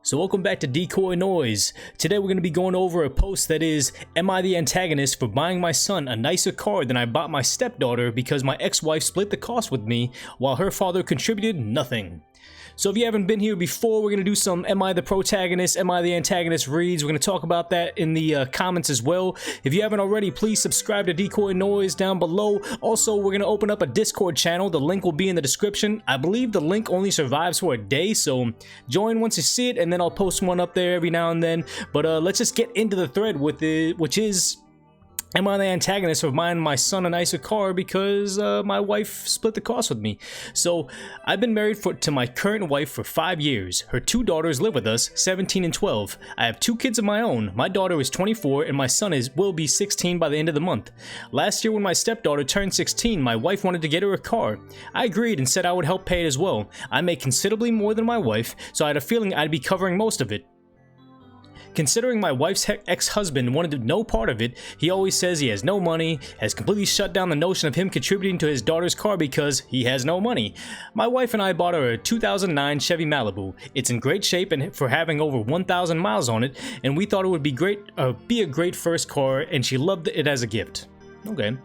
So welcome back to Decoy Noise. Today we're going to be going over a post that is, am I the antagonist for buying my son a nicer car than I bought my stepdaughter because my ex-wife split the cost with me while her father contributed nothing? So if you haven't been here before, we're going to do some Am I the Protagonist, Am I the Antagonist reads. We're going to talk about that in the comments as well. If you haven't already, please subscribe to Decoy Noise down below. Also, we're going to open up a Discord channel. The link will be in the description. I believe the link only survives for a day, so join once you see it, and then I'll post one up there every now and then. But let's just get into the thread with it, which is, am I the antagonist for buying my son a nicer car because my wife split the cost with me? So, I've been married to my current wife for 5 years. Her 2 daughters live with us, 17 and 12. I have 2 kids of my own. My daughter is 24 and my son will be 16 by the end of the month. Last year when my stepdaughter turned 16, my wife wanted to get her a car. I agreed and said I would help pay it as well. I make considerably more than my wife, so I had a feeling I'd be covering most of it. Considering my wife's ex-husband wanted no part of it, he always says he has no money, has completely shut down the notion of him contributing to his daughter's car because he has no money. My wife and I bought her a 2009 Chevy Malibu. It's in great shape and for having over 1,000 miles on it, and we thought it would be a great first car, and she loved it as a gift. Okay.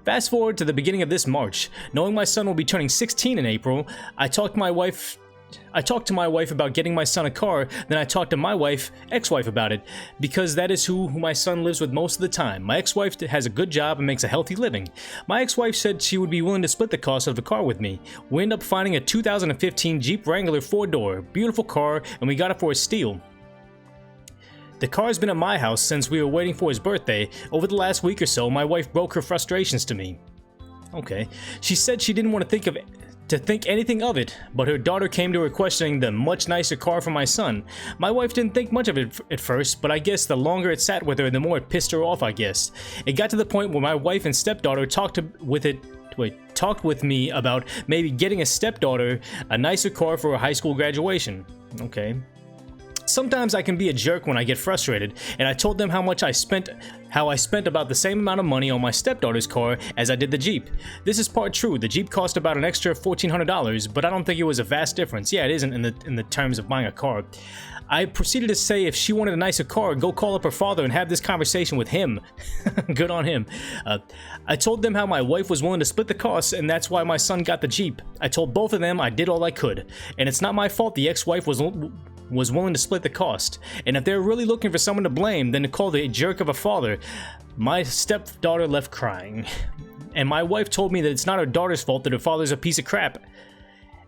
Fast forward to the beginning of this March. Knowing my son will be turning 16 in April, I talked to my wife about getting my son a car, then I talked to my ex-wife about it, because that is who my son lives with most of the time. My ex-wife has a good job and makes a healthy living. My ex-wife said she would be willing to split the cost of the car with me. We ended up finding a 2015 Jeep Wrangler 4-door, beautiful car, and we got it for a steal. The car's been at my house since we were waiting for his birthday. Over the last week or so, my wife broke her frustrations to me. Okay. She said she didn't want to think anything of it, but her daughter came to her questioning the much nicer car for my son. My wife didn't think much of it at first, but I guess the longer it sat with her, the more it pissed her off, I guess. It got to the point where my wife and stepdaughter talked with me about maybe getting a stepdaughter a nicer car for her high school graduation. Okay. Sometimes I can be a jerk when I get frustrated, and I told them how I spent about the same amount of money on my stepdaughter's car as I did the Jeep. This is part true. The Jeep cost about an extra $1,400, but I don't think it was a vast difference. Yeah, it isn't in the terms of buying a car. I proceeded to say if she wanted a nicer car, go call up her father and have this conversation with him. Good on him. I told them how my wife was willing to split the costs, and that's why my son got the Jeep. I told both of them I did all I could, and it's not my fault the ex-wife was willing to split the cost. And if they're really looking for someone to blame, then to call the jerk of a father. My stepdaughter left crying, and my wife told me that it's not her daughter's fault that her father's a piece of crap,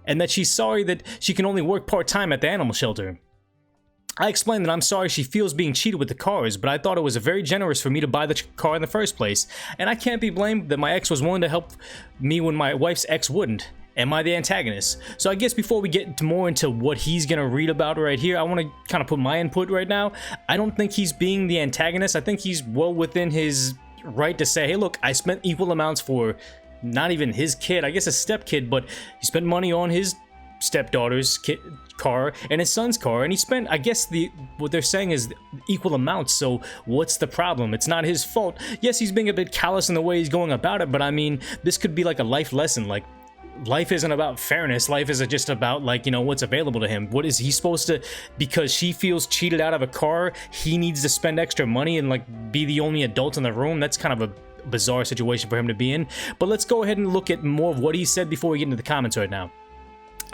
and that she's sorry that she can only work part-time at the animal shelter. I explained that I'm sorry she feels being cheated with the cars, but I thought it was very generous for me to buy the car in the first place, and I can't be blamed that my ex was willing to help me when my wife's ex wouldn't. Am I the antagonist? So I guess before we get more into what he's gonna read about right here, I want to kind of put my input right now. I don't think he's being the antagonist. I think he's well within his right to say, hey look, I spent equal amounts for not even his kid, I guess a stepkid, but he spent money on his stepdaughter's car and his son's car, and he spent, I guess what they're saying is equal amounts, so what's the problem? It's not his fault. Yes, he's being a bit callous in the way he's going about it, but I mean, this could be like a life lesson, like, life isn't about fairness. Life isn't just about, like, you know, what's available to him. What is he supposed to, because she feels cheated out of a car, he needs to spend extra money and, like, be the only adult in the room? That's kind of a bizarre situation for him to be in. But let's go ahead and look at more of what he said before we get into the comments right now.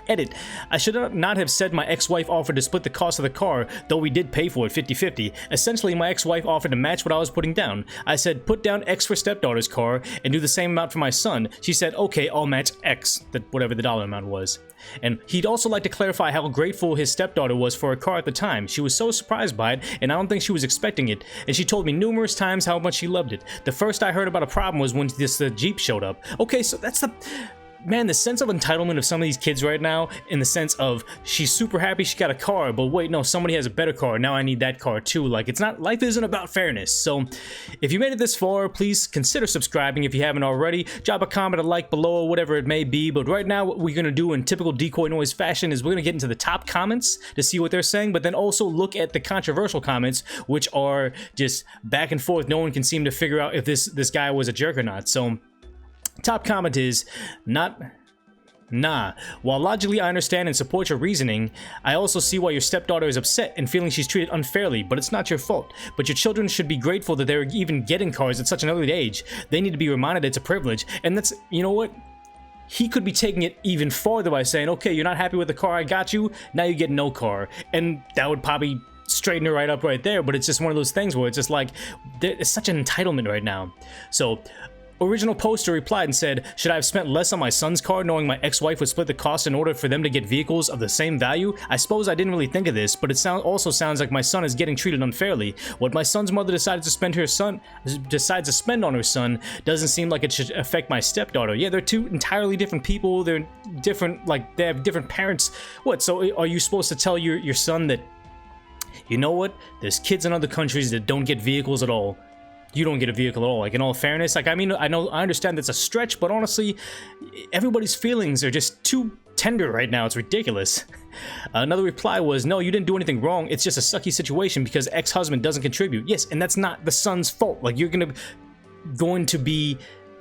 Edit. I should not have said my ex-wife offered to split the cost of the car, though we did pay for it 50-50. Essentially, my ex-wife offered to match what I was putting down. I said, put down X for stepdaughter's car and do the same amount for my son. She said, okay, I'll match X, whatever the dollar amount was. And he'd also like to clarify how grateful his stepdaughter was for her car at the time. She was so surprised by it, and I don't think she was expecting it. And she told me numerous times how much she loved it. The first I heard about a problem was when the Jeep showed up. Okay, so that's the... Man, the sense of entitlement of some of these kids right now, in the sense of she's super happy she got a car, but wait, no, somebody has a better car, now I need that car too. Like, it's not, life isn't about fairness. So if you made it this far, please consider subscribing if you haven't already. Drop a comment, a like below, whatever it may be. But right now, what we're gonna do in typical Decoy Noise fashion is we're gonna get into the top comments to see what they're saying, but then also look at the controversial comments, which are just back and forth. No one can seem to figure out if this guy was a jerk or not. So top comment is, not Nah, while logically I understand and support your reasoning, I also see why your stepdaughter is upset and feeling she's treated unfairly, but it's not your fault. But your children should be grateful that they're even getting cars at such an early age. They need to be reminded it's a privilege, and that's, you know what? He could be taking it even farther by saying, okay, you're not happy with the car I got you, now you get no car. And that would probably straighten her right up right there, but it's just one of those things where it's just like, it's such an entitlement right now. So, original poster replied and said, should I have spent less on my son's car knowing my ex-wife would split the cost in order for them to get vehicles of the same value? I suppose I didn't really think of this, but it also sounds like my son is getting treated unfairly. What my son's mother decides to spend on her son doesn't seem like it should affect my stepdaughter. Yeah, they're two entirely different people. They're different, like, they have different parents. What, so are you supposed to tell your son that, you know what, there's kids in other countries that don't get vehicles at all? You don't get a vehicle at all. Like, in all fairness, like, I mean, I understand that's a stretch, but honestly, everybody's feelings are just too tender right now. It's ridiculous. Another reply was, no, you didn't do anything wrong. It's just a sucky situation because ex-husband doesn't contribute. Yes, and that's not the son's fault. Like, you're going to be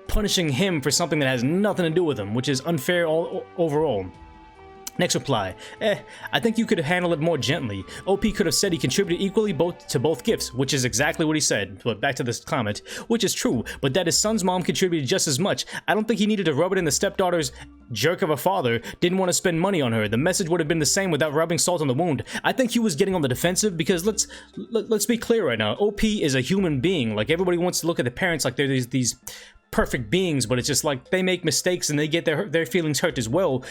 punishing him for something that has nothing to do with him, which is unfair overall. Next reply, I think you could have handled it more gently. OP could have said he contributed equally to both gifts, which is exactly what he said. But back to this comment, which is true, but that his son's mom contributed just as much. I don't think he needed to rub it in the stepdaughter's jerk of a father didn't want to spend money on her. The message would have been the same without rubbing salt on the wound. I think he was getting on the defensive because let's be clear right now. OP is a human being. Like, everybody wants to look at the parents like they're these perfect beings, but it's just like they make mistakes and they get their feelings hurt as well.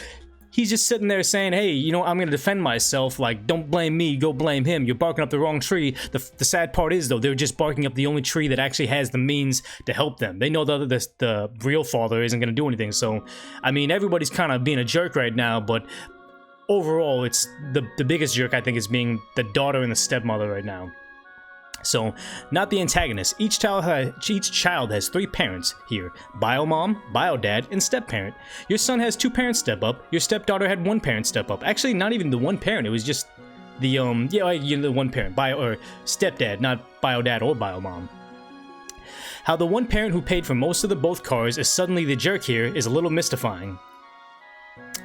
He's just sitting there saying, hey, you know, I'm going to defend myself. Like, don't blame me, go blame him. You're barking up the wrong tree. The sad part is, though, they're just barking up the only tree that actually has the means to help them. They know that the real father isn't going to do anything. So, I mean, everybody's kind of being a jerk right now, but overall, it's the biggest jerk, I think, is being the daughter and the stepmother right now. So, not the antagonist. Each child has 3 parents here: bio mom, bio dad, and step parent. Your son has 2 parents step up. Your stepdaughter had 1 parent step up. Actually, not even the 1 parent. It was just the the 1 parent, bio or stepdad, not bio dad or bio mom. How the 1 parent who paid for most of both cars is suddenly the jerk here is a little mystifying.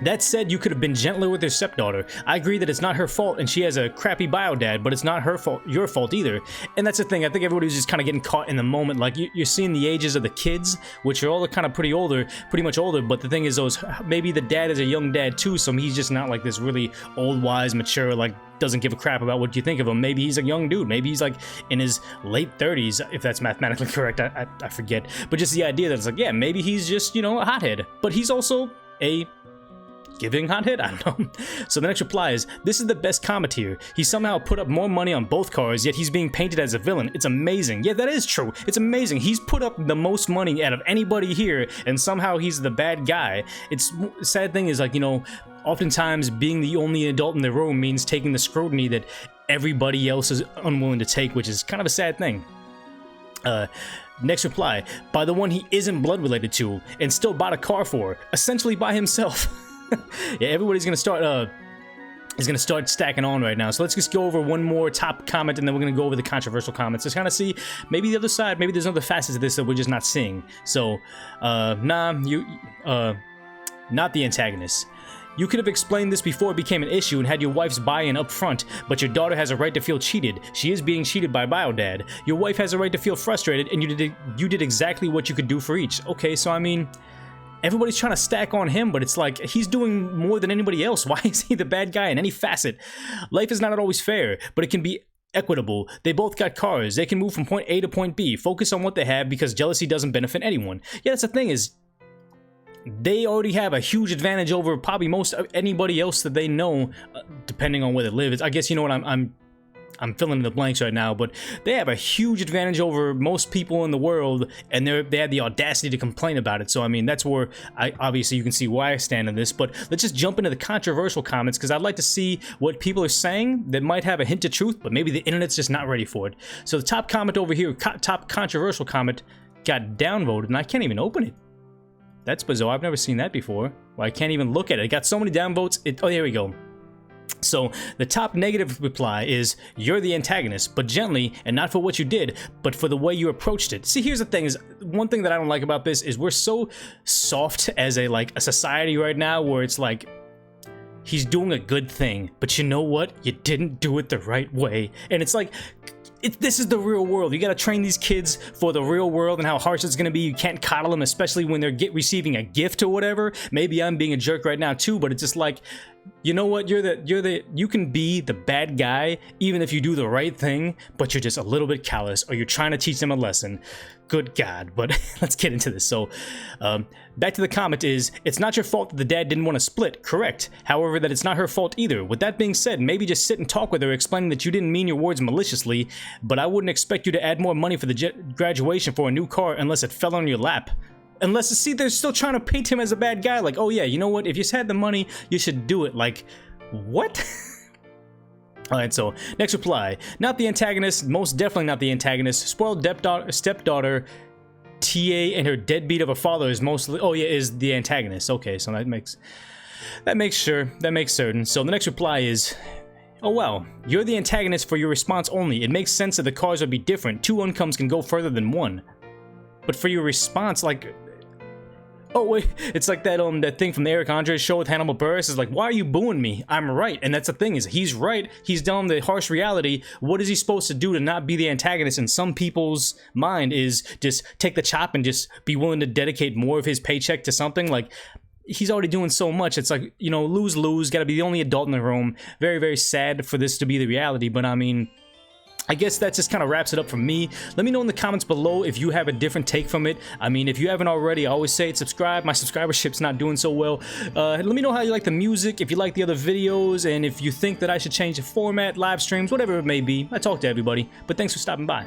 That said, you could have been gentler with your stepdaughter. I agree that it's not her fault and she has a crappy bio dad, but it's not her fault, your fault either. And that's the thing, I think everybody's just kind of getting caught in the moment. Like, you're seeing the ages of the kids, which are all kind of pretty much older, but the thing is, maybe the dad is a young dad too, so he's just not like this really old, wise, mature, like, doesn't give a crap about what you think of him. Maybe he's a young dude. Maybe he's like in his late 30s, if that's mathematically correct. I forget. But just the idea that it's like, yeah, maybe he's just, you know, a hothead, but he's also a giving hothead? I don't know. So the next reply is, this is the best comment here. He somehow put up more money on both cars, yet he's being painted as a villain. It's amazing. Yeah, that is true. It's amazing. He's put up the most money out of anybody here, and somehow he's the bad guy. It's sad thing is, like, you know, oftentimes being the only adult in the room means taking the scrutiny that everybody else is unwilling to take, which is kind of a sad thing. Next reply, by the one he isn't blood related to and still bought a car for, essentially by himself. Yeah, everybody's gonna start stacking on right now. So let's just go over one more top comment, and then we're gonna go over the controversial comments. Just kind of see maybe the other side, maybe there's other facets of this that we're just not seeing. So, not the antagonist. You could have explained this before it became an issue and had your wife's buy-in up front, but your daughter has a right to feel cheated. She is being cheated by Biodad. Your wife has a right to feel frustrated, and you did exactly what you could do for each. Okay, so I mean, everybody's trying to stack on him, but it's like, he's doing more than anybody else. Why is he the bad guy in any facet? Life is not always fair, but it can be equitable. They both got cars. They can move from point A to point B. Focus on what they have because jealousy doesn't benefit anyone. Yeah, that's the thing is, they already have a huge advantage over probably most anybody else that they know, depending on where they live. I guess, you know what, I'm filling in the blanks right now, but they have a huge advantage over most people in the world, and they have the audacity to complain about it. So I mean, that's where obviously you can see why I stand on this. But let's just jump into the controversial comments, because I'd like to see what people are saying that might have a hint of truth, but maybe the internet's just not ready for it. So the top comment over here, top controversial comment, got downvoted, and I can't even open it. That's bizarre. I've never seen that before. Well, I can't even look at it. It got so many downvotes. Oh, there we go. So the top negative reply is, you're the antagonist, but gently, and not for what you did, but for the way you approached it. See, here's the thing, is one thing that I don't like about this is we're so soft as a society right now, where it's like, he's doing a good thing, but you know what? You didn't do it the right way. And it's like, this is the real world. You gotta train these kids for the real world and how harsh it's gonna be. You can't coddle them, especially when they're receiving a gift or whatever. Maybe I'm being a jerk right now too, but it's just like, you know what? You can be the bad guy even if you do the right thing, but you're just a little bit callous, or you're trying to teach them a lesson. Good God. But let's get into this. So back to the comment is, it's not your fault that the dad didn't want to split. Correct. However, that it's not her fault either. With that being said, maybe just sit and talk with her, explaining that you didn't mean your words maliciously, but I wouldn't expect you to add more money for the graduation for a new car unless it fell on your lap. Unless, see, they're still trying to paint him as a bad guy. Like, oh yeah, you know what? If you had the money, you should do it. Like, what? Alright, so next reply. Not the antagonist, most definitely not the antagonist. Spoiled stepdaughter, TA, and her deadbeat of a father is mostly, oh yeah, is the antagonist. Okay, so that makes certain. So the next reply is, oh well, you're the antagonist for your response only. It makes sense that the cars would be different. Two outcomes can go further than one. But for your response, like, oh wait, it's like that thing from the Eric Andre show with Hannibal Buress. Is like, why are you booing me? I'm right. And that's the thing, is he's right. He's telling the harsh reality. What is he supposed to do to not be the antagonist? In some people's mind is just take the chop and just be willing to dedicate more of his paycheck to something. Like, he's already doing so much. It's like, you know, lose-lose. Gotta be the only adult in the room. Very, very sad for this to be the reality. But I mean, I guess that just kind of wraps it up for me. Let me know in the comments below if you have a different take from it. I mean, if you haven't already, I always say it, subscribe. My subscribership's not doing so well. Let me know how you like the music, if you like the other videos, and if you think that I should change the format, live streams, whatever it may be. I talk to everybody, but thanks for stopping by.